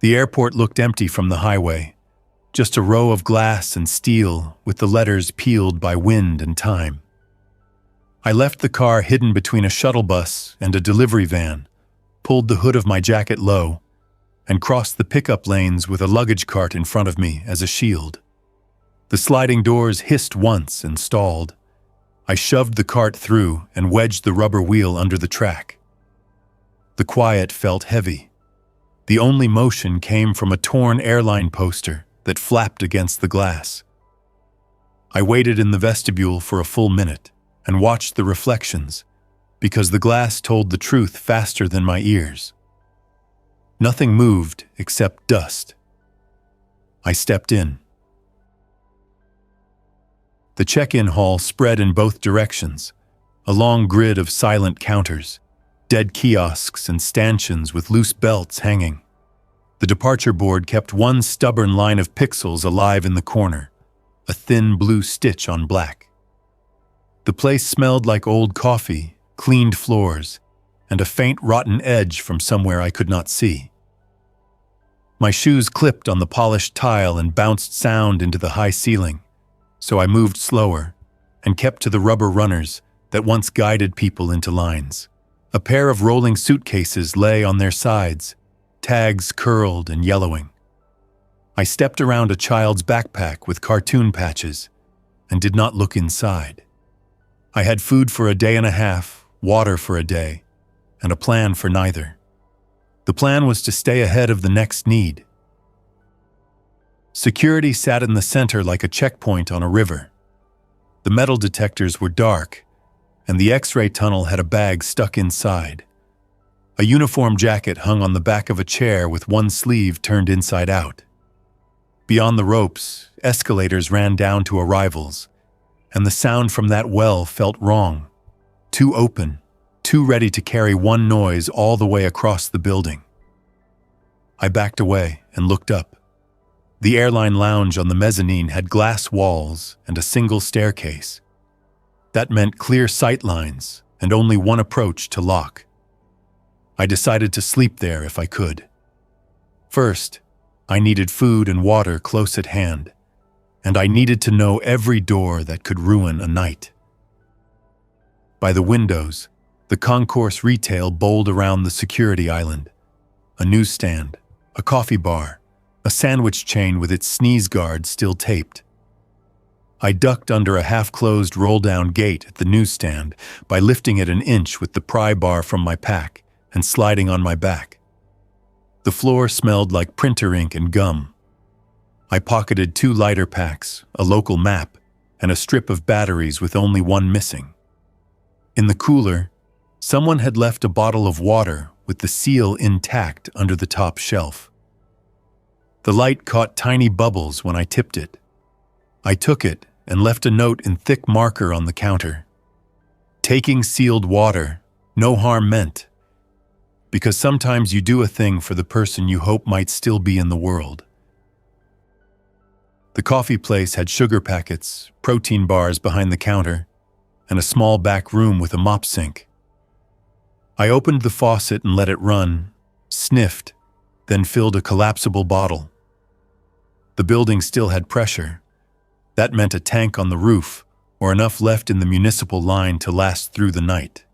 The airport looked empty from the highway, just a row of glass and steel with the letters peeled by wind and time. I left the car hidden between a shuttle bus and a delivery van, pulled the hood of my jacket low, and crossed the pickup lanes with a luggage cart in front of me as a shield. The sliding doors hissed once and stalled. I shoved the cart through and wedged the rubber wheel under the track. The quiet felt heavy. The only motion came from a torn airline poster that flapped against the glass. I waited in the vestibule for a full minute and watched the reflections, because the glass told the truth faster than my ears. Nothing moved except dust. I stepped in. The check-in hall spread in both directions, a long grid of silent counters, dead kiosks and stanchions with loose belts hanging. The departure board kept one stubborn line of pixels alive in the corner, a thin blue stitch on black. The place smelled like old coffee, cleaned floors, and a faint rotten edge from somewhere I could not see. My shoes clipped on the polished tile and bounced sound into the high ceiling, so I moved slower and kept to the rubber runners that once guided people into lines. A pair of rolling suitcases lay on their sides, tags curled and yellowing. I stepped around a child's backpack with cartoon patches and did not look inside. I had food for a day and a half, water for a day, and a plan for neither. The plan was to stay ahead of the next need. Security sat in the center like a checkpoint on a river. The metal detectors were dark, and the X-ray tunnel had a bag stuck inside. A uniform jacket hung on the back of a chair with one sleeve turned inside out. Beyond the ropes, escalators ran down to arrivals, and the sound from that well felt wrong. Too open, too ready to carry one noise all the way across the building. I backed away and looked up. The airline lounge on the mezzanine had glass walls and a single staircase. That meant clear sight lines and only one approach to lock. I decided to sleep there if I could. First, I needed food and water close at hand, and I needed to know every door that could ruin a night. By the windows, the concourse retail bowled around the security island. A newsstand, a coffee bar, a sandwich chain with its sneeze guard still taped. I ducked under a half-closed roll-down gate at the newsstand by lifting it an inch with the pry bar from my pack and sliding on my back. The floor smelled like printer ink and gum. I pocketed 2 lighter packs, a local map, and a strip of batteries with only one missing. In the cooler, someone had left a bottle of water with the seal intact under the top shelf. The light caught tiny bubbles when I tipped it. I took it and left a note in thick marker on the counter. Taking sealed water, no harm meant. Because sometimes you do a thing for the person you hope might still be in the world. The coffee place had sugar packets, protein bars behind the counter, and a small back room with a mop sink. I opened the faucet and let it run, sniffed, then filled a collapsible bottle. The building still had pressure. That meant a tank on the roof, or enough left in the municipal line to last through the night.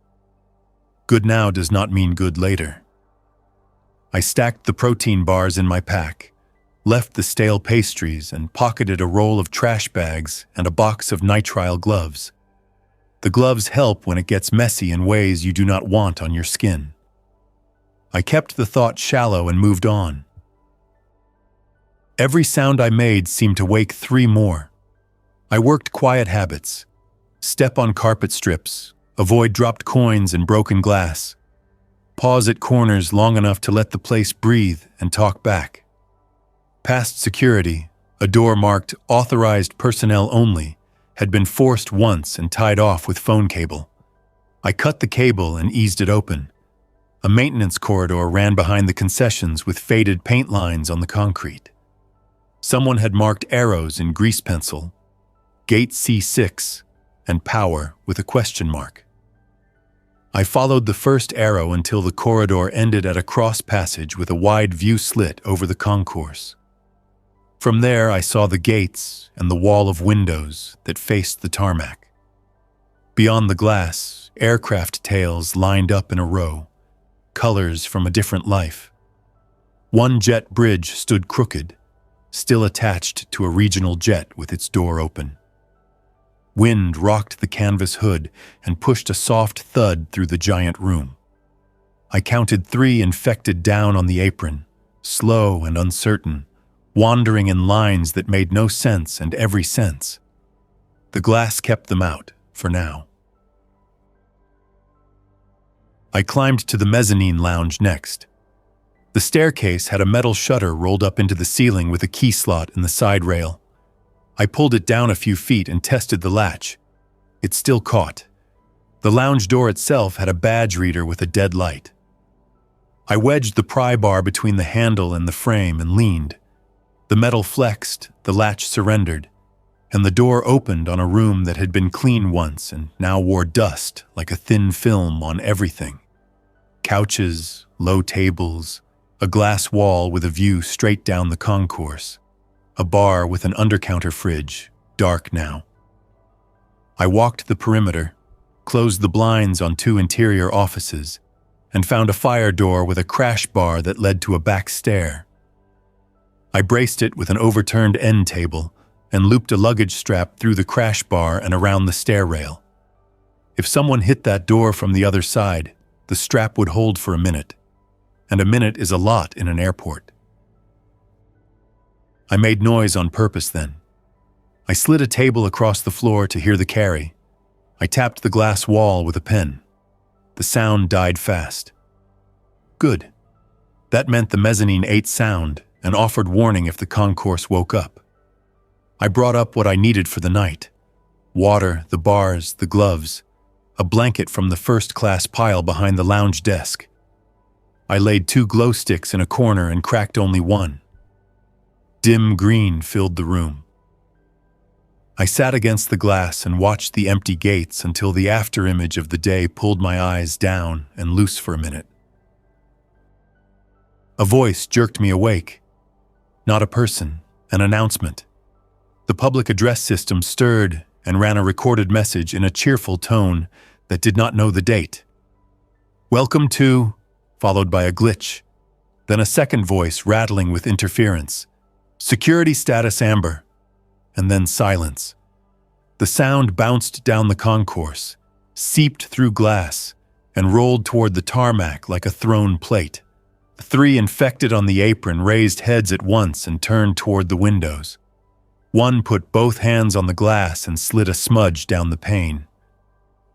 Good now does not mean good later. I stacked the protein bars in my pack, left the stale pastries, and pocketed a roll of trash bags and a box of nitrile gloves. The gloves help when it gets messy in ways you do not want on your skin. I kept the thought shallow and moved on. Every sound I made seemed to wake 3 more. I worked quiet habits. Step on carpet strips, avoid dropped coins and broken glass. Pause at corners long enough to let the place breathe and talk back. Past security, a door marked "Authorized Personnel Only," had been forced once and tied off with phone cable. I cut the cable and eased it open. A maintenance corridor ran behind the concessions with faded paint lines on the concrete. Someone had marked arrows in grease pencil, Gate C6, and power with a question mark. I followed the first arrow until the corridor ended at a cross passage with a wide view slit over the concourse. From there, I saw the gates and the wall of windows that faced the tarmac. Beyond the glass, aircraft tails lined up in a row, colors from a different life. One jet bridge stood crooked, still attached to a regional jet with its door open. Wind rocked the canvas hood and pushed a soft thud through the giant room. I counted 3 infected down on the apron, slow and uncertain, wandering in lines that made no sense and every sense. The glass kept them out, for now. I climbed to the mezzanine lounge next. The staircase had a metal shutter rolled up into the ceiling with a key slot in the side rail. I pulled it down a few feet and tested the latch. It still caught. The lounge door itself had a badge reader with a dead light. I wedged the pry bar between the handle and the frame and leaned. The metal flexed, the latch surrendered, and the door opened on a room that had been clean once and now wore dust like a thin film on everything. Couches, low tables, a glass wall with a view straight down the concourse, a bar with an undercounter fridge, dark now. I walked the perimeter, closed the blinds on 2 interior offices, and found a fire door with a crash bar that led to a back stair. I braced it with an overturned end table and looped a luggage strap through the crash bar and around the stair rail. If someone hit that door from the other side, the strap would hold for a minute, and a minute is a lot in an airport. I made noise on purpose then. I slid a table across the floor to hear the carry. I tapped the glass wall with a pen. The sound died fast. Good. That meant the mezzanine ate sound and offered warning if the concourse woke up. I brought up what I needed for the night: water, the bars, the gloves, a blanket from the first-class pile behind the lounge desk. I laid 2 glow sticks in a corner and cracked only one. Dim green filled the room. I sat against the glass and watched the empty gates until the afterimage of the day pulled my eyes down and loose for a minute. A voice jerked me awake. Not a person, an announcement. The public address system stirred and ran a recorded message in a cheerful tone that did not know the date. "Welcome to," followed by a glitch, then a second voice rattling with interference. "Security status amber," and then silence. The sound bounced down the concourse, seeped through glass, and rolled toward the tarmac like a thrown plate. The 3 infected on the apron raised heads at once and turned toward the windows. One put both hands on the glass and slid a smudge down the pane.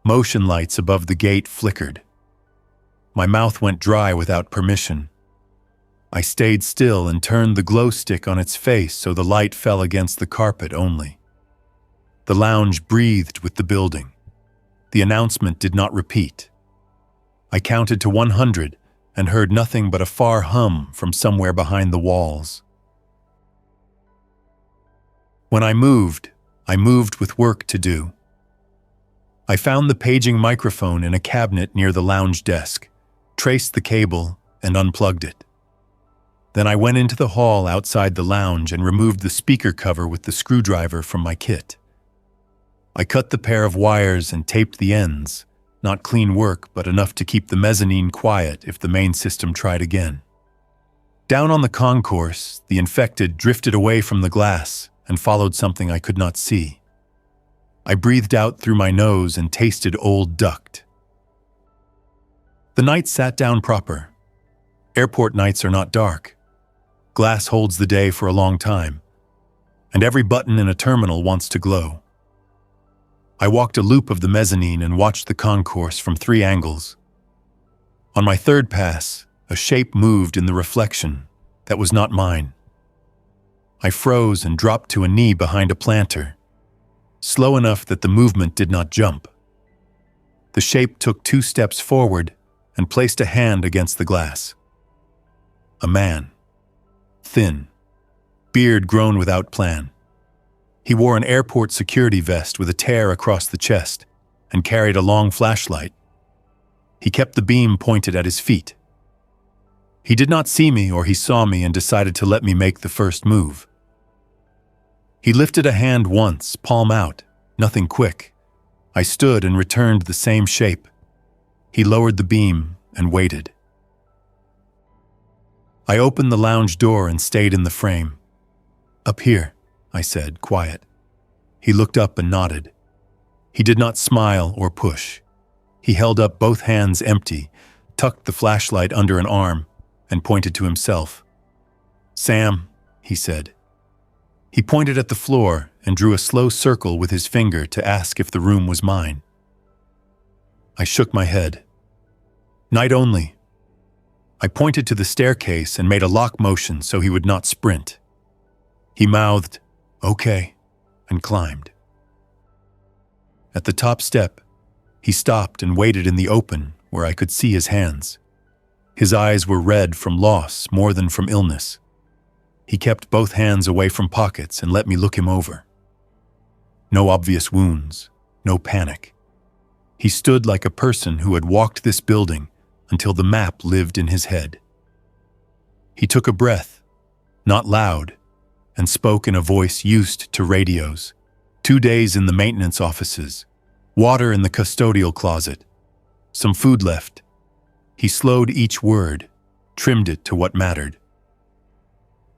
Motion lights above the gate flickered. My mouth went dry without permission. I stayed still and turned the glow stick on its face so the light fell against the carpet only. The lounge breathed with the building. The announcement did not repeat. I counted to 100 and heard nothing but a far hum from somewhere behind the walls. When I moved with work to do. I found the paging microphone in a cabinet near the lounge desk, traced the cable, and unplugged it. Then I went into the hall outside the lounge and removed the speaker cover with the screwdriver from my kit. I cut the pair of wires and taped the ends, not clean work but enough to keep the mezzanine quiet if the main system tried again. Down on the concourse, the infected drifted away from the glass and followed something I could not see. I breathed out through my nose and tasted old duct. The night sat down proper. Airport nights are not dark. Glass holds the day for a long time, and every button in a terminal wants to glow. I walked a loop of the mezzanine and watched the concourse from 3 angles. On my 3rd pass, a shape moved in the reflection that was not mine. I froze and dropped to a knee behind a planter, slow enough that the movement did not jump. The shape took 2 steps forward and placed a hand against the glass. A man. Thin. Beard grown without plan. He wore an airport security vest with a tear across the chest and carried a long flashlight. He kept the beam pointed at his feet. He did not see me, or he saw me and decided to let me make the first move. He lifted a hand once, palm out, nothing quick. I stood and returned the same shape. He lowered the beam and waited. I opened the lounge door and stayed in the frame. "Up here," I said, quiet. He looked up and nodded. He did not smile or push. He held up both hands empty, tucked the flashlight under an arm, and pointed to himself. "Sam," he said. He pointed at the floor and drew a slow circle with his finger to ask if the room was mine. I shook my head. "Night only." I pointed to the staircase and made a lock motion so he would not sprint. He mouthed, "Okay," and climbed. At the top step, he stopped and waited in the open where I could see his hands. His eyes were red from loss more than from illness. He kept both hands away from pockets and let me look him over. No obvious wounds, no panic. He stood like a person who had walked this building until the map lived in his head. He took a breath, not loud, and spoke in a voice used to radios. 2 days in the maintenance offices, water in the custodial closet, some food left. He slowed each word, trimmed it to what mattered.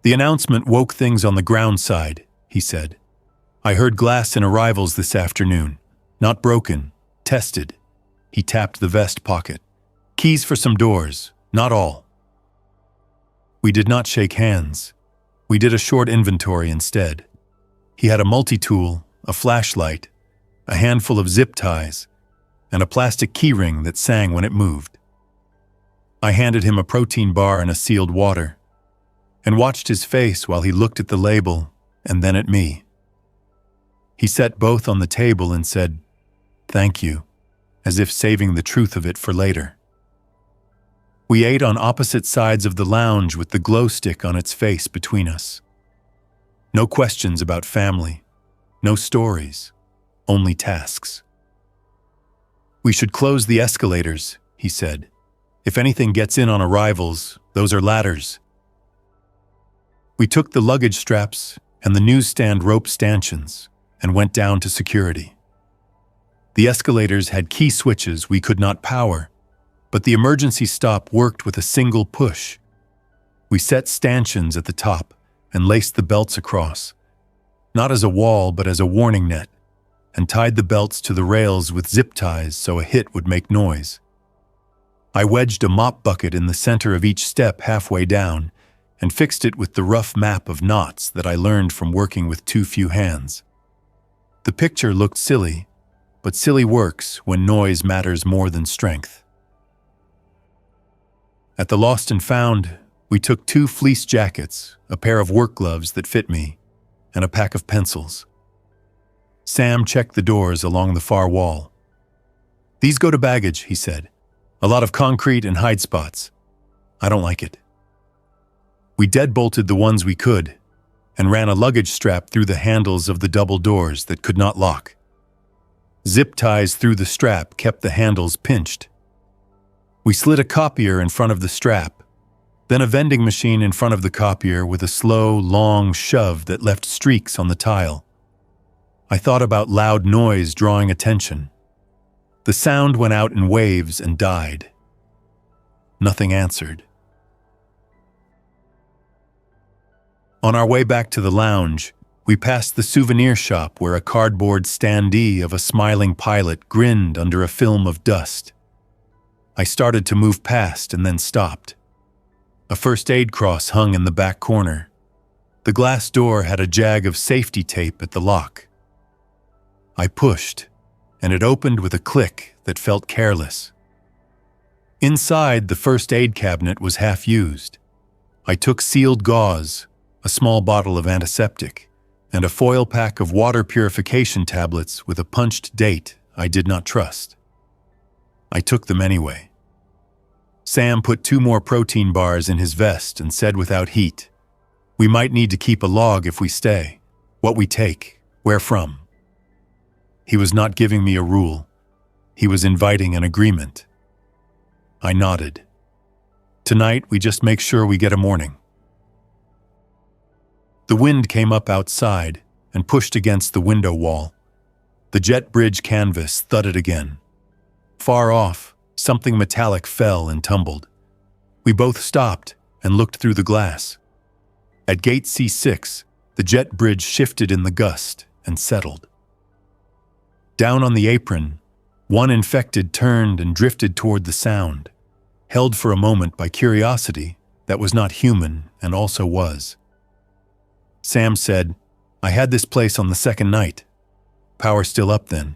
"The announcement woke things on the ground side," he said. "I heard glass in arrivals this afternoon. Not broken, tested." He tapped the vest pocket. "Keys for some doors, not all." We did not shake hands. We did a short inventory instead. He had a multi-tool, a flashlight, a handful of zip ties, and a plastic keyring that sang when it moved. I handed him a protein bar and a sealed water, and watched his face while he looked at the label and then at me. He set both on the table and said, "Thank you," as if saving the truth of it for later. We ate on opposite sides of the lounge with the glow stick on its face between us. No questions about family, no stories, only tasks. "We should close the escalators," he said. "If anything gets in on arrivals, those are ladders." We took the luggage straps and the newsstand rope stanchions and went down to security. The escalators had key switches we could not power, but the emergency stop worked with a single push. We set stanchions at the top and laced the belts across, not as a wall but as a warning net, and tied the belts to the rails with zip ties so a hit would make noise. I wedged a mop bucket in the center of each step halfway down and fixed it with the rough map of knots that I learned from working with too few hands. The picture looked silly, but silly works when noise matters more than strength. At the Lost and Found, we took 2 fleece jackets, a pair of work gloves that fit me, and a pack of pencils. Sam checked the doors along the far wall. "These go to baggage," he said. "A lot of concrete and hide spots. I don't like it." We deadbolted the ones we could and ran a luggage strap through the handles of the double doors that could not lock. Zip ties through the strap kept the handles pinched. We slid a copier in front of the strap, then a vending machine in front of the copier with a slow, long shove that left streaks on the tile. I thought about loud noise drawing attention. The sound went out in waves and died. Nothing answered. On our way back to the lounge, we passed the souvenir shop where a cardboard standee of a smiling pilot grinned under a film of dust. I started to move past and then stopped. A first aid cross hung in the back corner. The glass door had a jag of safety tape at the lock. I pushed, and it opened with a click that felt careless. Inside, the first aid cabinet was half used. I took sealed gauze, a small bottle of antiseptic, and a foil pack of water purification tablets with a punched date I did not trust. I took them anyway. Sam put 2 more protein bars in his vest and said without heat, "We might need to keep a log if we stay. What we take, where from." He was not giving me a rule. He was inviting an agreement. I nodded. Tonight, we just make sure we get a morning. The wind came up outside and pushed against the window wall. The jet bridge canvas thudded again. Far off, something metallic fell and tumbled. We both stopped and looked through the glass. At gate C6, the jet bridge shifted in the gust and settled. Down on the apron, one infected turned and drifted toward the sound, held for a moment by curiosity that was not human and also was. Sam said, "I had this place on the second night. Power still up then.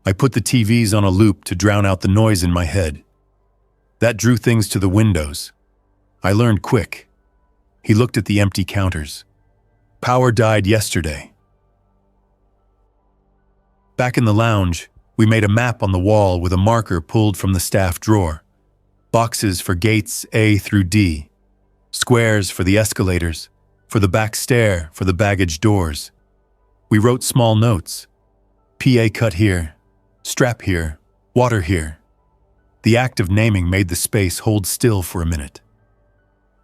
I put the TVs on a loop to drown out the noise in my head. That drew things to the windows. I learned quick." He looked at the empty counters. "Power died yesterday." Back in the lounge, we made a map on the wall with a marker pulled from the staff drawer. Boxes for gates A through D. Squares for the escalators. For the back stair, for the baggage doors. We wrote small notes. PA cut here. Strap here. Water here. The act of naming made the space hold still for a minute.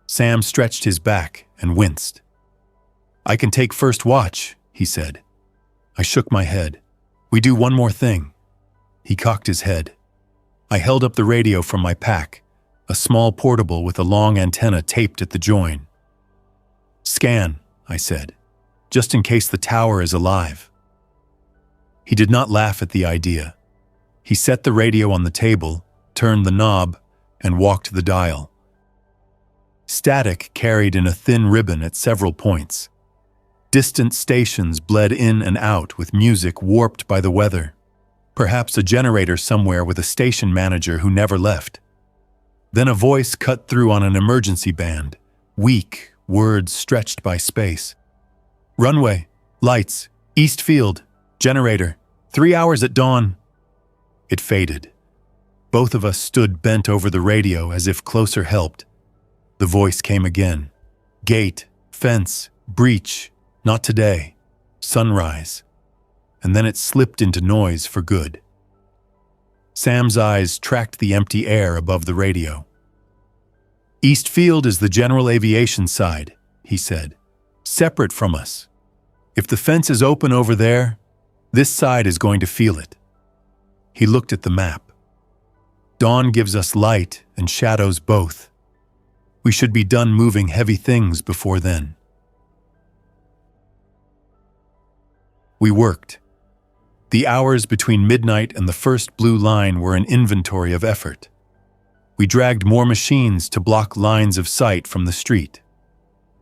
Sam stretched his back and winced. "I can take first watch," he said. I shook my head. "We do one more thing." He cocked his head. I held up the radio from my pack, a small portable with a long antenna taped at the join. "Scan," I said, "just in case the tower is alive." He did not laugh at the idea. He set the radio on the table, turned the knob, and walked the dial. Static carried in a thin ribbon at several points. Distant stations bled in and out with music warped by the weather. Perhaps a generator somewhere with a station manager who never left. Then a voice cut through on an emergency band, weak, words stretched by space. "Runway, lights, East Field, generator, 3 hours at dawn." It faded. Both of us stood bent over the radio as if closer helped. The voice came again. "Gate, fence, breach, not today, sunrise." And then it slipped into noise for good. Sam's eyes tracked the empty air above the radio. "East Field is the general aviation side," he said, "separate from us. If the fence is open over there, this side is going to feel it." He looked at the map. "Dawn gives us light and shadows both. We should be done moving heavy things before then." We worked. The hours between midnight and the first blue line were an inventory of effort. We dragged more machines to block lines of sight from the street.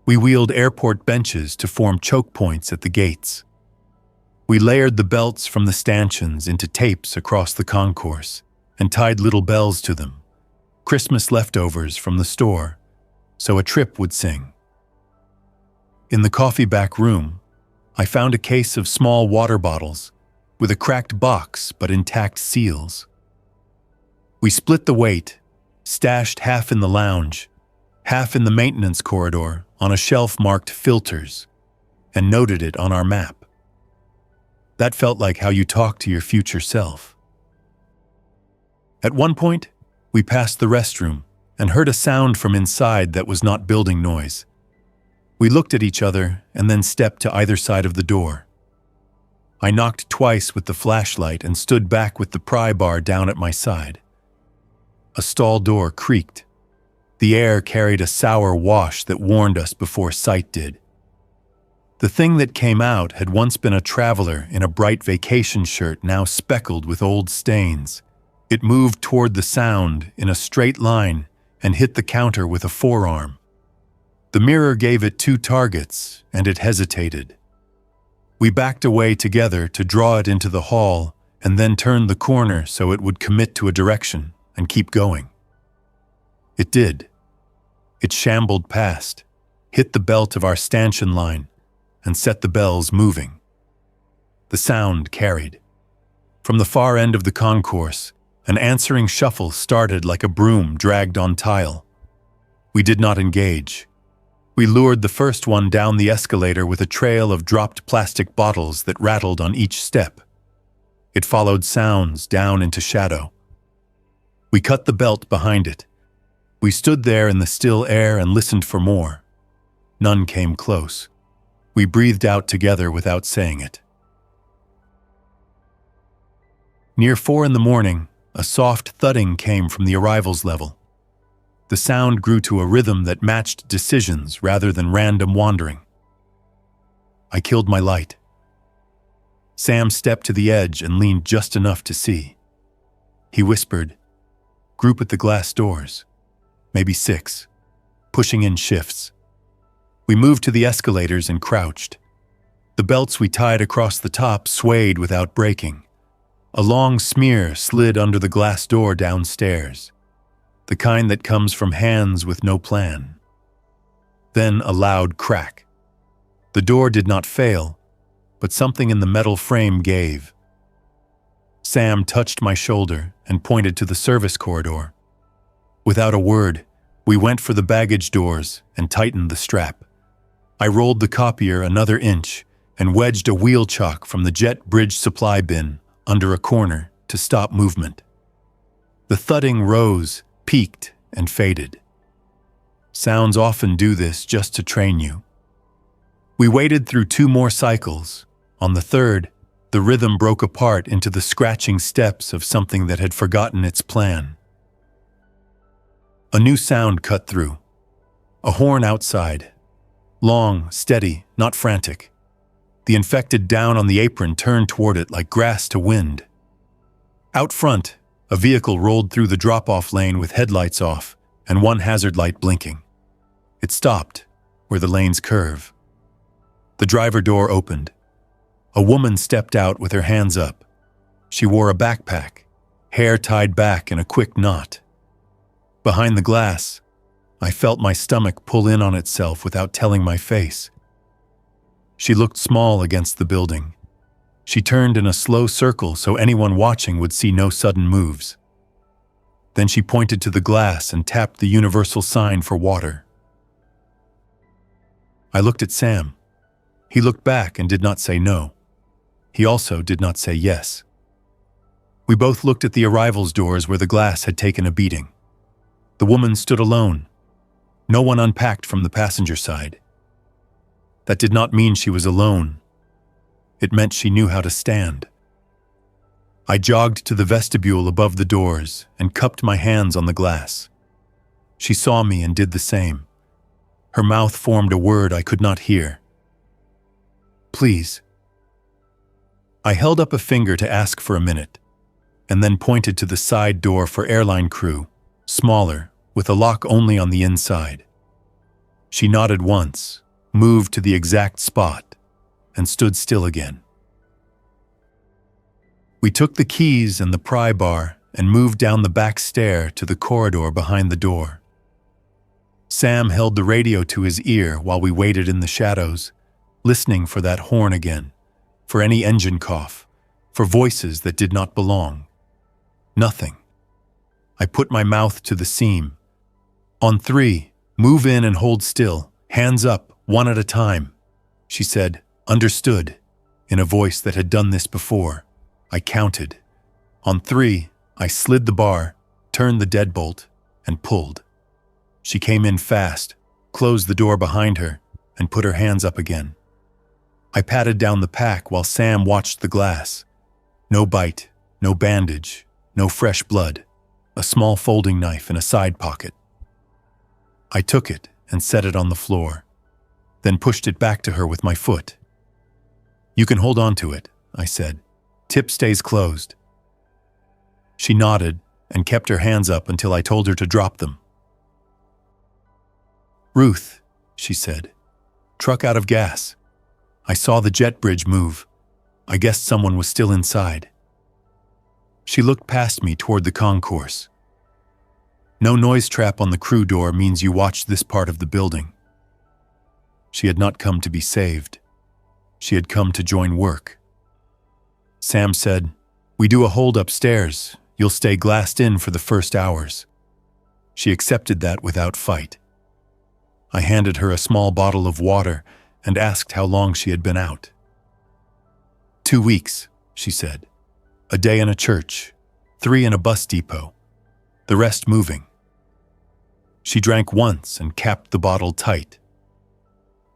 We wheeled airport benches to form choke points at the gates. We layered the belts from the stanchions into tapes across the concourse and tied little bells to them, Christmas leftovers from the store, so a trip would sing. In the coffee back room, I found a case of small water bottles with a cracked box but intact seals. We split the weight, stashed half in the lounge, half in the maintenance corridor on a shelf marked filters, and noted it on our map. That felt like how you talk to your future self. At one point, we passed the restroom and heard a sound from inside that was not building noise. We looked at each other and then stepped to either side of the door. I knocked twice with the flashlight and stood back with the pry bar down at my side. A stall door creaked. The air carried a sour wash that warned us before sight did. The thing that came out had once been a traveler in a bright vacation shirt now speckled with old stains. It moved toward the sound in a straight line and hit the counter with a forearm. The mirror gave it 2 targets, and it hesitated. We backed away together to draw it into the hall and then turned the corner so it would commit to a direction and keep going. It did. It shambled past, hit the belt of our stanchion line, and set the bells moving. The sound carried. From the far end of the concourse, an answering shuffle started like a broom dragged on tile. We did not engage. We lured the first one down the escalator with a trail of dropped plastic bottles that rattled on each step. It followed sounds down into shadow. We cut the belt behind it. We stood there in the still air and listened for more. None came close. We breathed out together without saying it. Near 4 a.m, a soft thudding came from the arrivals level. The sound grew to a rhythm that matched decisions rather than random wandering. I killed my light. Sam stepped to the edge and leaned just enough to see. He whispered, "Group at the glass doors. Maybe 6, pushing in shifts." We moved to the escalators and crouched. The belts we tied across the top swayed without breaking. A long smear slid under the glass door downstairs, the kind that comes from hands with no plan. Then a loud crack. The door did not fail, but something in the metal frame gave. Sam touched my shoulder and pointed to the service corridor. Without a word, we went for the baggage doors and tightened the strap. I rolled the copier another inch and wedged a wheel chock from the jet bridge supply bin under a corner to stop movement. The thudding rose, peaked, and faded. Sounds often do this just to train you. We waited through 2 more cycles. On the 3rd, the rhythm broke apart into the scratching steps of something that had forgotten its plan. A new sound cut through. A horn outside. Long, steady, not frantic. The infected down on the apron turned toward it like grass to wind. Out front, a vehicle rolled through the drop-off lane with headlights off and one hazard light blinking. It stopped where the lanes curve. The driver door opened. A woman stepped out with her hands up. She wore a backpack, hair tied back in a quick knot. Behind the glass, I felt my stomach pull in on itself without telling my face. She looked small against the building. She turned in a slow circle so anyone watching would see no sudden moves. Then she pointed to the glass and tapped the universal sign for water. I looked at Sam. He looked back and did not say no. He also did not say yes. We both looked at the arrivals doors where the glass had taken a beating. The woman stood alone. No one unpacked from the passenger side. That did not mean she was alone. It meant she knew how to stand. I jogged to the vestibule above the doors and cupped my hands on the glass. She saw me and did the same. Her mouth formed a word I could not hear. "Please." I held up a finger to ask for a minute, and then pointed to the side door for airline crew, smaller, with a lock only on the inside. She nodded once, moved to the exact spot, and stood still again. We took the keys and the pry bar and moved down the back stair to the corridor behind the door. Sam held the radio to his ear while we waited in the shadows, listening for that horn again, for any engine cough, for voices that did not belong. Nothing. I put my mouth to the seam. "On 3, move in and hold still, hands up, 1 at a time," she said, "Understood," in a voice that had done this before. I counted. On 3, I slid the bar, turned the deadbolt, and pulled. She came in fast, closed the door behind her, and put her hands up again. I patted down the pack while Sam watched the glass. No bite, no bandage, no fresh blood, a small folding knife in a side pocket. I took it and set it on the floor, then pushed it back to her with my foot. "You can hold on to it," I said. "Tip stays closed." She nodded and kept her hands up until I told her to drop them. "Ruth," she said. "Truck out of gas. I saw the jet bridge move. I guessed someone was still inside." She looked past me toward the concourse. "No noise trap on the crew door means you watch this part of the building." She had not come to be saved. She had come to join work. Sam said, "We do a hold upstairs. You'll stay glassed in for the first hours." She accepted that without fight. I handed her a small bottle of water and asked how long she had been out. 2 weeks, she said. A day in a church, 3 in a bus depot. the rest moving. She drank once and capped the bottle tight.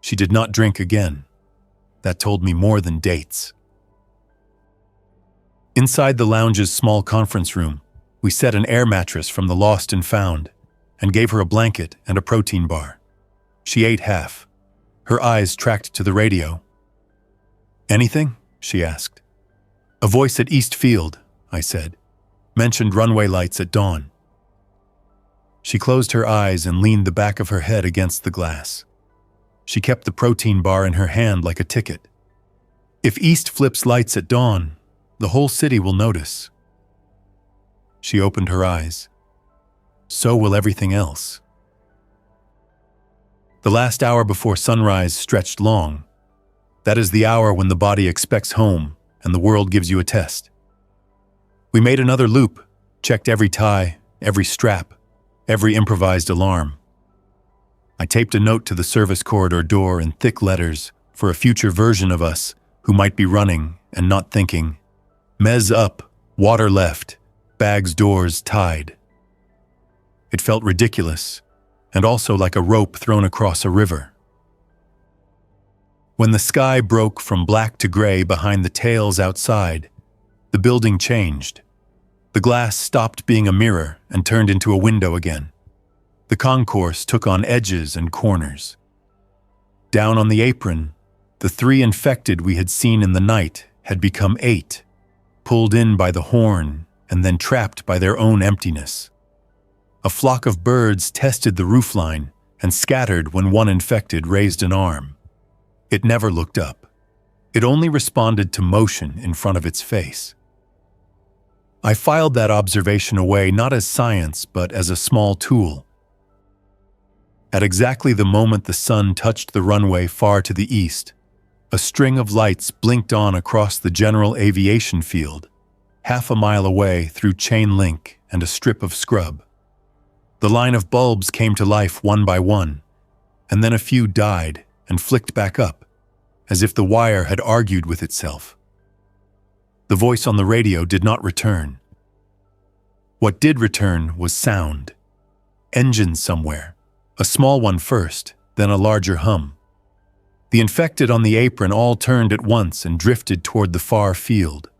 She did not drink again. That told me more than dates. Inside the lounge's small conference room, we set an air mattress from the lost and found and gave her a blanket and a protein bar. She ate half. Her eyes tracked to the radio. "Anything?" she asked. "A voice at East Field," I said. "Mentioned runway lights at dawn." She closed her eyes and leaned the back of her head against the glass. She kept the protein bar in her hand like a ticket. "If East flips lights at dawn, the whole city will notice." She opened her eyes. "So will everything else." The last hour before sunrise stretched long. That is the hour when the body expects home and the world gives you a test. We made another loop, checked every tie, every strap, every improvised alarm. I taped a note to the service corridor door in thick letters for a future version of us who might be running and not thinking. "Mez up, water left, bags doors tied." It felt ridiculous, and also like a rope thrown across a river. When the sky broke from black to gray behind the tails outside, the building changed. The glass stopped being a mirror and turned into a window again. The concourse took on edges and corners. Down on the apron, the 3 infected we had seen in the night had become 8, pulled in by the horn and then trapped by their own emptiness. A flock of birds tested the roofline and scattered when one infected raised an arm. It never looked up. It only responded to motion in front of its face. I filed that observation away not as science but as a small tool. At exactly the moment the sun touched the runway far to the east, a string of lights blinked on across the general aviation field, half a mile away through chain link and a strip of scrub. The line of bulbs came to life one by one, and then a few died and flicked back up, as if the wire had argued with itself. The voice on the radio did not return. What did return was sound. Engines somewhere, a small one first, then a larger hum. The infected on the apron all turned at once and drifted toward the far field.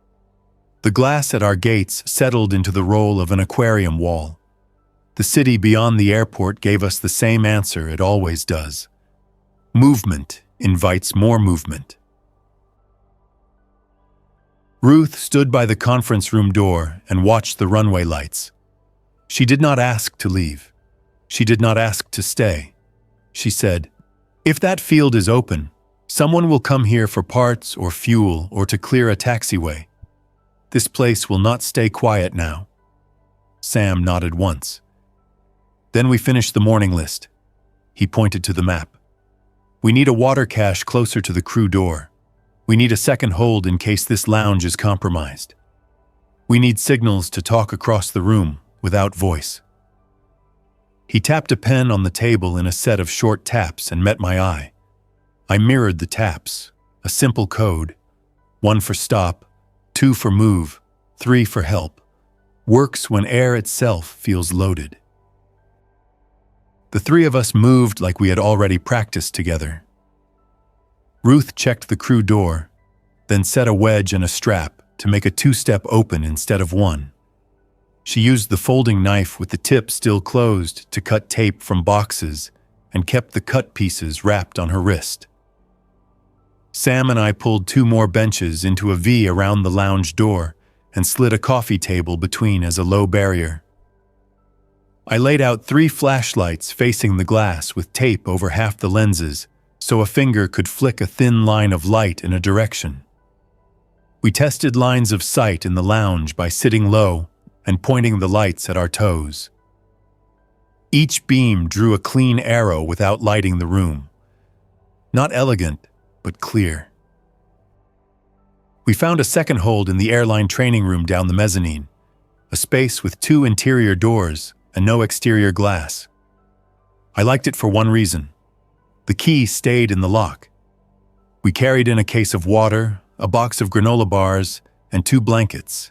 The glass at our gates settled into the roll of an aquarium wall. The city beyond the airport gave us the same answer it always does. Movement invites more movement. Ruth stood by the conference room door and watched the runway lights. She did not ask to leave. She did not ask to stay. She said, "If that field is open, someone will come here for parts or fuel or to clear a taxiway. This place will not stay quiet now." Sam nodded once. "Then we finished the morning list." He pointed to the map. "We need a water cache closer to the crew door. We need a second hold in case this lounge is compromised. We need signals to talk across the room without voice." He tapped a pen on the table in a set of short taps and met my eye. I mirrored the taps, a simple code. 1 for stop, 2 for move, 3 for help. Works when air itself feels loaded. The 3 of us moved like we had already practiced together. Ruth checked the crew door, then set a wedge and a strap to make a 2-step open instead of 1. She used the folding knife with the tip still closed to cut tape from boxes and kept the cut pieces wrapped on her wrist. Sam and I pulled 2 more benches into a V around the lounge door and slid a coffee table between as a low barrier. I laid out 3 flashlights facing the glass with tape over half the lenses so a finger could flick a thin line of light in a direction. We tested lines of sight in the lounge by sitting low and pointing the lights at our toes. Each beam drew a clean arrow without lighting the room. Not elegant, but clear. We found a second hold in the airline training room down the mezzanine, a space with 2 interior doors and no exterior glass. I liked it for one reason. The key stayed in the lock. We carried in a case of water, a box of granola bars, and 2 blankets,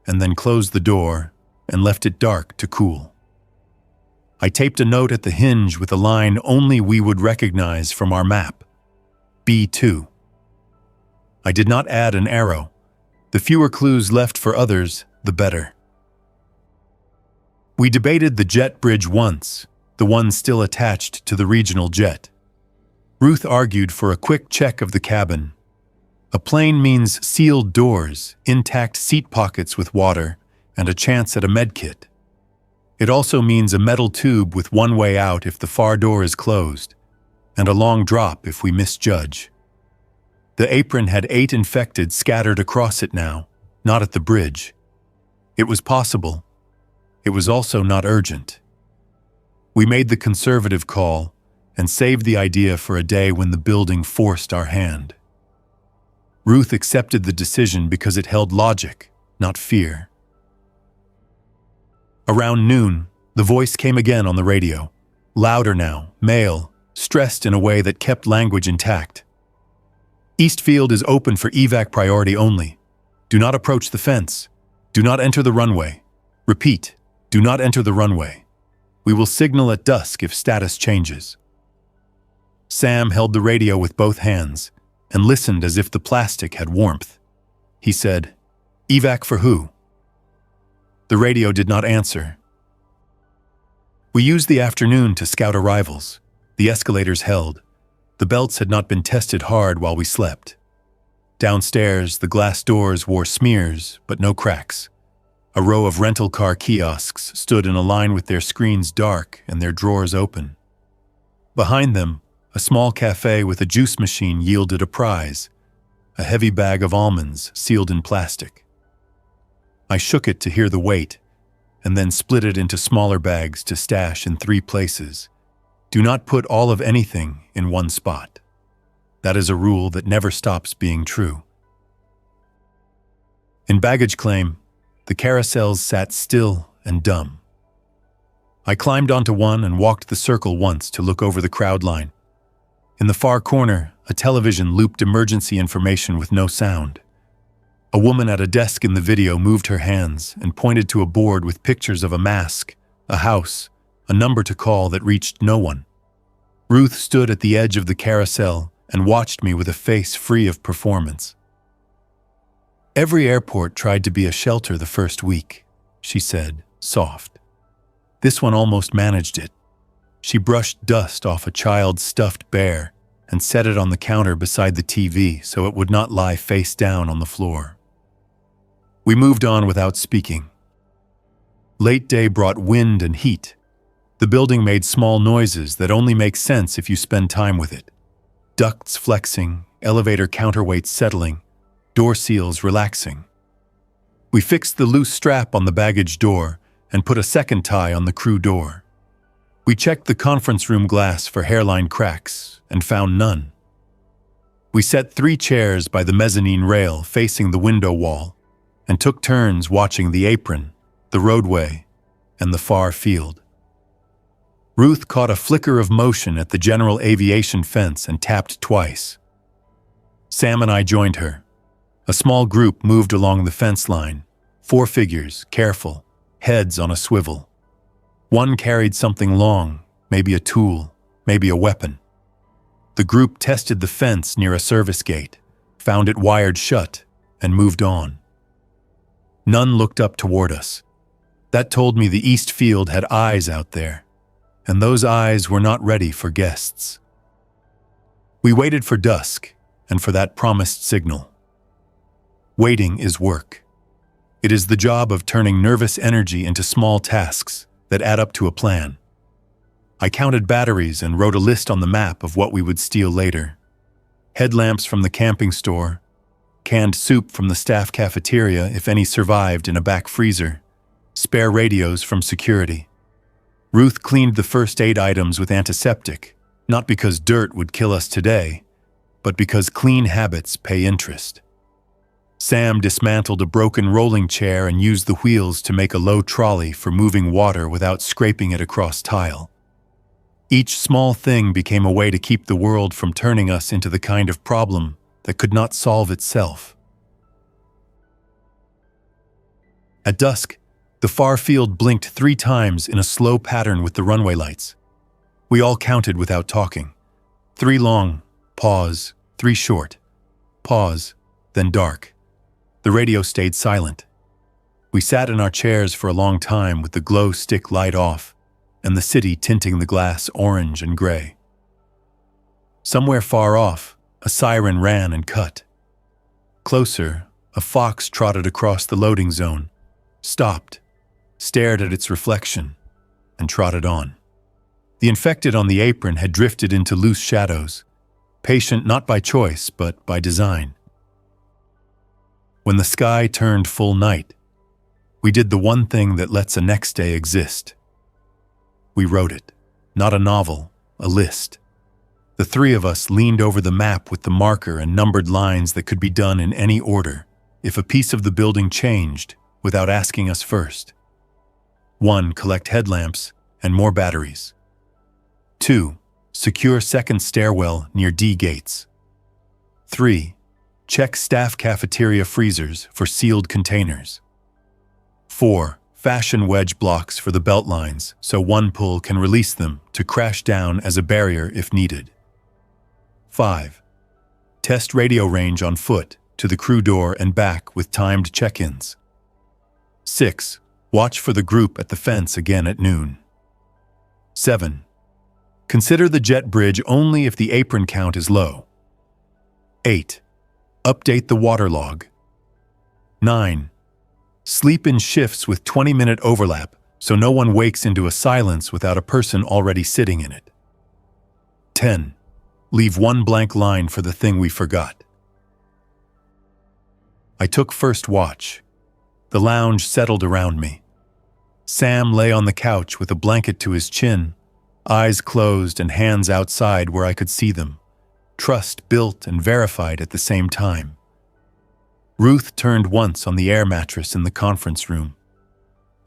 and then closed the door and left it dark to cool. I taped a note at the hinge with a line only we would recognize from our map: B2. I did not add an arrow. The fewer clues left for others, the better. We debated the jet bridge once, the one still attached to the regional jet. Ruth argued for a quick check of the cabin. A plane means sealed doors, intact seat pockets with water, and a chance at a medkit. It also means a metal tube with one way out if the far door is closed, and a long drop if we misjudge. The apron had 8 infected scattered across it now, not at the bridge. It was possible. It was also not urgent. We made the conservative call and saved the idea for a day when the building forced our hand. Ruth accepted the decision because it held logic, not fear. Around noon, the voice came again on the radio, louder now, male, stressed in a way that kept language intact. Eastfield is open for evac priority only. Do not approach the fence. Do not enter the runway. Repeat, do not enter the runway. We will signal at dusk if status changes. Sam held the radio with both hands and listened as if the plastic had warmth. He said, "Evac for who?" The radio did not answer. We used the afternoon to scout arrivals. The escalators held. The belts had not been tested hard while we slept. Downstairs, the glass doors wore smears, but no cracks. A row of rental car kiosks stood in a line with their screens dark and their drawers open. Behind them, a small cafe with a juice machine yielded a prize, a heavy bag of almonds sealed in plastic. I shook it to hear the weight, and then split it into smaller bags to stash in 3 places. Do not put all of anything in one spot. That is a rule that never stops being true. In baggage claim, the carousels sat still and dumb. I climbed onto one and walked the circle once to look over the crowd line. In the far corner, a television looped emergency information with no sound. A woman at a desk in the video moved her hands and pointed to a board with pictures of a mask, a house, a number to call that reached no one. Ruth stood at the edge of the carousel and watched me with a face free of performance. "Every airport tried to be a shelter the first week," she said, soft. "This one almost managed it." She brushed dust off a child's stuffed bear and set it on the counter beside the TV so it would not lie face down on the floor. We moved on without speaking. Late day brought wind and heat. The building made small noises that only make sense if you spend time with it. Ducts flexing, elevator counterweights settling, door seals relaxing. We fixed the loose strap on the baggage door and put a second tie on the crew door. We checked the conference room glass for hairline cracks and found none. We set 3 chairs by the mezzanine rail facing the window wall and took turns watching the apron, the roadway, and the far field. Ruth caught a flicker of motion at the general aviation fence and tapped twice. Sam and I joined her. A small group moved along the fence line, 4 figures, careful, heads on a swivel. One carried something long, maybe a tool, maybe a weapon. The group tested the fence near a service gate, found it wired shut, and moved on. None looked up toward us. That told me the East Field had eyes out there, and those eyes were not ready for guests. We waited for dusk, and for that promised signal. Waiting is work. It is the job of turning nervous energy into small tasks that add up to a plan. I counted batteries and wrote a list on the map of what we would steal later. Headlamps from the camping store, canned soup from the staff cafeteria if any survived in a back freezer, spare radios from security. Ruth cleaned the first 8 items with antiseptic, not because dirt would kill us today, but because clean habits pay interest. Sam dismantled a broken rolling chair and used the wheels to make a low trolley for moving water without scraping it across tile. Each small thing became a way to keep the world from turning us into the kind of problem that could not solve itself. At dusk, The far field blinked 3 times in a slow pattern with the runway lights. We all counted without talking. 3 long, pause, 3 short, pause, then dark. The radio stayed silent. We sat in our chairs for a long time with the glow stick light off and the city tinting the glass orange and gray. Somewhere far off, a siren ran and cut. Closer, a fox trotted across the loading zone, stopped, stared at its reflection, and trotted on. The infected on the apron had drifted into loose shadows, patient not by choice but by design. When the sky turned full night, we did the one thing that lets a next day exist. We wrote it, not a novel, a list. The 3 of us leaned over the map with the marker and numbered lines that could be done in any order if a piece of the building changed without asking us first. 1. Collect headlamps and more batteries. 2. Secure second stairwell near D gates. 3. Check staff cafeteria freezers for sealed containers. 4. Fashion wedge blocks for the belt lines so one pull can release them to crash down as a barrier if needed. 5. Test radio range on foot to the crew door and back with timed check-ins. 6. Watch for the group at the fence again at noon. 7. Consider the jet bridge only if the apron count is low. 8. Update the water log. 9. Sleep in shifts with 20-minute overlap so no one wakes into a silence without a person already sitting in it. 10. Leave 1 blank line for the thing we forgot. I took first watch. The lounge settled around me. Sam lay on the couch with a blanket to his chin, eyes closed and hands outside where I could see them, trust built and verified at the same time. Ruth turned once on the air mattress in the conference room,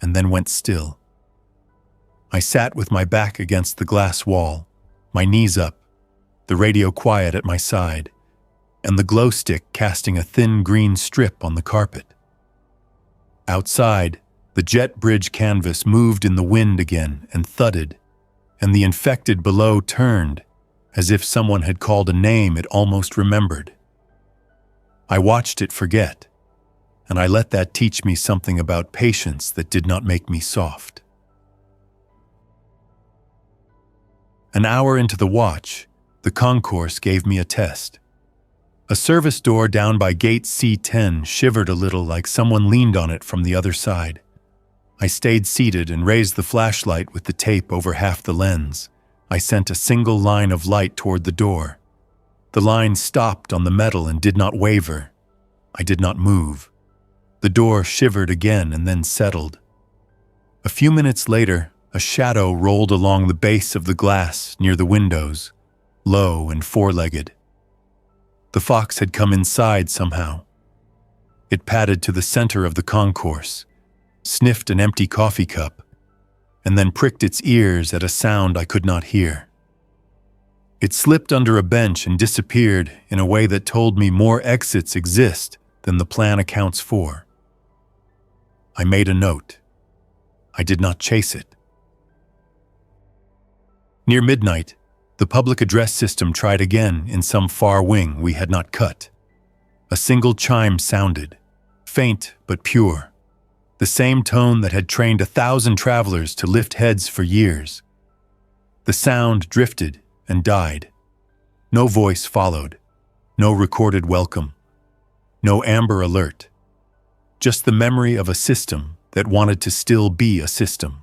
and then went still. I sat with my back against the glass wall, my knees up, the radio quiet at my side, and the glow stick casting a thin green strip on the carpet. Outside, the jet bridge canvas moved in the wind again and thudded, and the infected below turned, as if someone had called a name it almost remembered. I watched it forget, and I let that teach me something about patience that did not make me soft. An hour into the watch, the concourse gave me a test. A service door down by gate C10 shivered a little like someone leaned on it from the other side. I stayed seated and raised the flashlight with the tape over half the lens. I sent a single line of light toward the door. The line stopped on the metal and did not waver. I did not move. The door shivered again and then settled. A few minutes later, a shadow rolled along the base of the glass near the windows, low and four-legged. The fox had come inside somehow. It padded to the center of the concourse, sniffed an empty coffee cup, and then pricked its ears at a sound I could not hear. It slipped under a bench and disappeared in a way that told me more exits exist than the plan accounts for. I made a note. I did not chase it. Near midnight, the public address system tried again in some far wing we had not cut. A single chime sounded, faint but pure, the same tone that had trained 1,000 travelers to lift heads for years. The sound drifted and died. No voice followed, no recorded welcome, no amber alert, just the memory of a system that wanted to still be a system.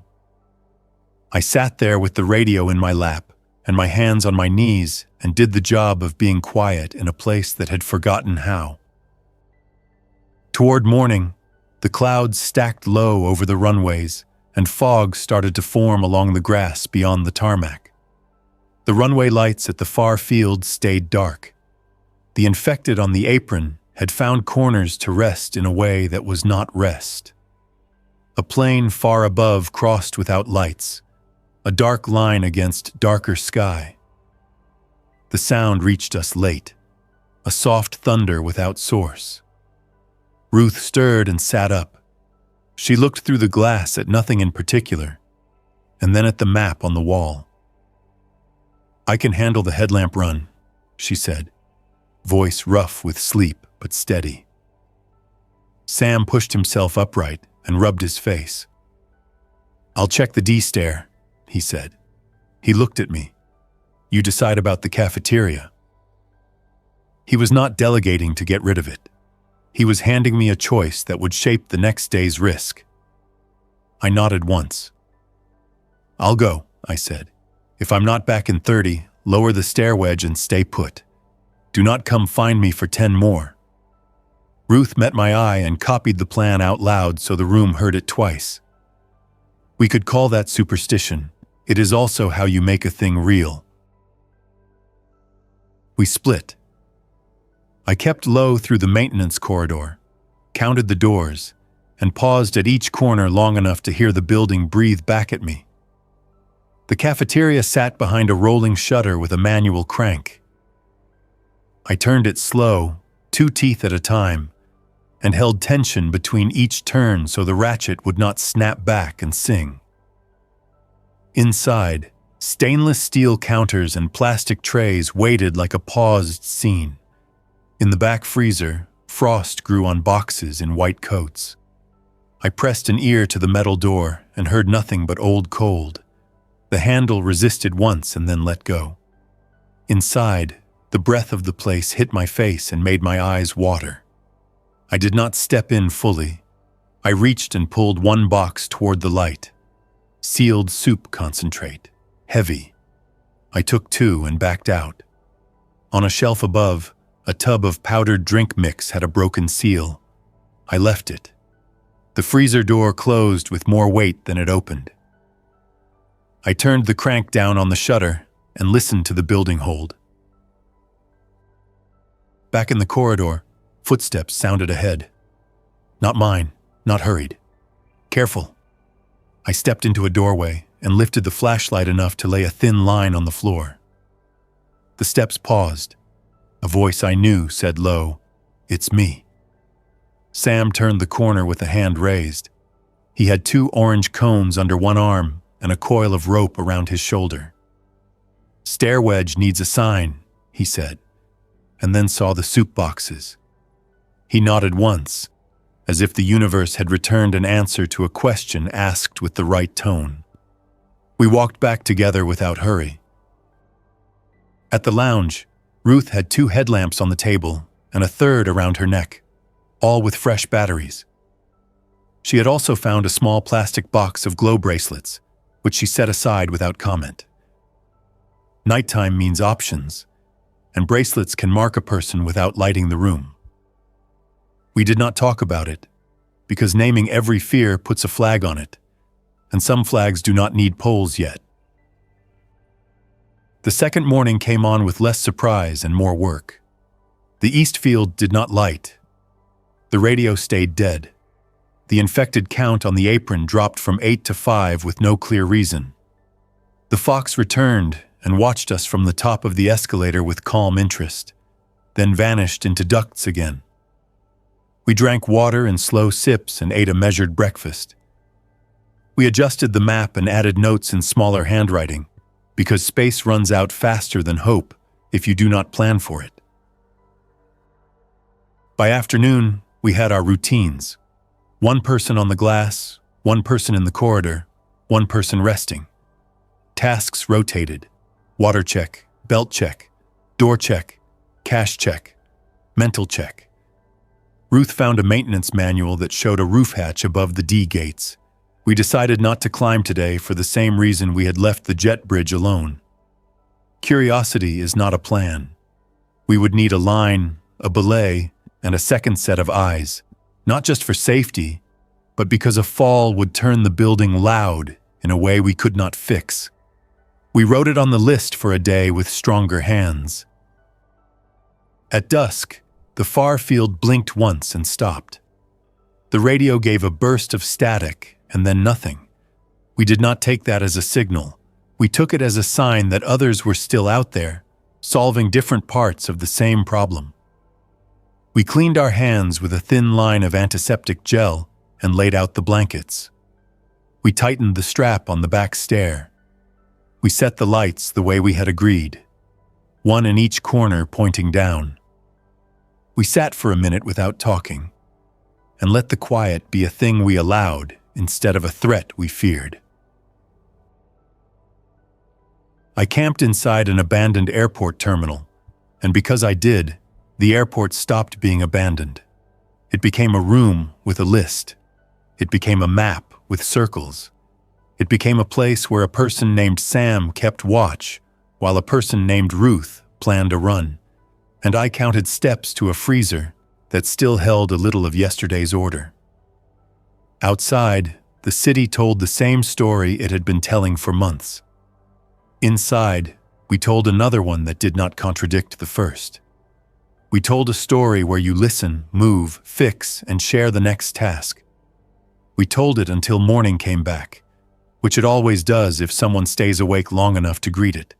I sat there with the radio in my lap and my hands on my knees and did the job of being quiet in a place that had forgotten how. Toward morning, the clouds stacked low over the runways and fog started to form along the grass beyond the tarmac. The runway lights at the far field stayed dark. The infected on the apron had found corners to rest in a way that was not rest. A plane far above crossed without lights, a dark line against darker sky. The sound reached us late, a soft thunder without source. Ruth stirred and sat up. She looked through the glass at nothing in particular, and then at the map on the wall. "I can handle the headlamp run," she said, voice rough with sleep but steady. Sam pushed himself upright and rubbed his face. "I'll check the D stair," he said. He looked at me. "You decide about the cafeteria." He was not delegating to get rid of it. He was handing me a choice that would shape the next day's risk. I nodded once. "I'll go," I said. "If I'm not back in 30, lower the stair wedge and stay put. Do not come find me for 10 more. Ruth met my eye and copied the plan out loud so the room heard it twice. We could call that superstition. It is also how you make a thing real. We split. I kept low through the maintenance corridor, counted the doors, and paused at each corner long enough to hear the building breathe back at me. The cafeteria sat behind a rolling shutter with a manual crank. I turned it slow, 2 teeth at a time, and held tension between each turn so the ratchet would not snap back and sing. Inside, stainless steel counters and plastic trays waited like a paused scene. In the back freezer, frost grew on boxes in white coats. I pressed an ear to the metal door and heard nothing but old cold. The handle resisted once and then let go. Inside, the breath of the place hit my face and made my eyes water. I did not step in fully. I reached and pulled one box toward the light. Sealed soup concentrate. Heavy. I took 2 and backed out. On a shelf above, a tub of powdered drink mix had a broken seal. I left it. The freezer door closed with more weight than it opened. I turned the crank down on the shutter and listened to the building hold. Back in the corridor, footsteps sounded ahead. Not mine, not hurried. Careful. I stepped into a doorway and lifted the flashlight enough to lay a thin line on the floor. The steps paused. A voice I knew said low, "It's me." Sam turned the corner with a hand raised. He had 2 orange cones under one arm and a coil of rope around his shoulder. "Stair wedge needs a sign," he said, and then saw the soup boxes. He nodded once, as if the universe had returned an answer to a question asked with the right tone. We walked back together without hurry. At the lounge, Ruth had 2 headlamps on the table and a third around her neck, all with fresh batteries. She had also found a small plastic box of glow bracelets, which she set aside without comment. Nighttime means options, and bracelets can mark a person without lighting the room. We did not talk about it, because naming every fear puts a flag on it, and some flags do not need poles yet. The second morning came on with less surprise and more work. The east field did not light. The radio stayed dead. The infected count on the apron dropped from 8 to 5 with no clear reason. The fox returned and watched us from the top of the escalator with calm interest, then vanished into ducts again. We drank water in slow sips and ate a measured breakfast. We adjusted the map and added notes in smaller handwriting, because space runs out faster than hope if you do not plan for it. By afternoon, we had our routines. 1 person on the glass, 1 person in the corridor, 1 person resting. Tasks rotated. Water check, belt check, door check, cash check, mental check. Ruth found a maintenance manual that showed a roof hatch above the D gates. We decided not to climb today for the same reason we had left the jet bridge alone. Curiosity is not a plan. We would need a line, a belay, and a second set of eyes, not just for safety, but because a fall would turn the building loud in a way we could not fix. We wrote it on the list for a day with stronger hands. At dusk, the far field blinked once and stopped. The radio gave a burst of static and then nothing. We did not take that as a signal. We took it as a sign that others were still out there, solving different parts of the same problem. We cleaned our hands with a thin line of antiseptic gel and laid out the blankets. We tightened the strap on the back stair. We set the lights the way we had agreed, one in each corner pointing down. We sat for a minute without talking, and let the quiet be a thing we allowed instead of a threat we feared. I camped inside an abandoned airport terminal, and because I did, the airport stopped being abandoned. It became a room with a list. It became a map with circles. It became a place where a person named Sam kept watch, while a person named Ruth planned a run. And I counted steps to a freezer that still held a little of yesterday's order. Outside, the city told the same story it had been telling for months. Inside, we told another one that did not contradict the first. We told a story where you listen, move, fix, and share the next task. We told it until morning came back, which it always does if someone stays awake long enough to greet it.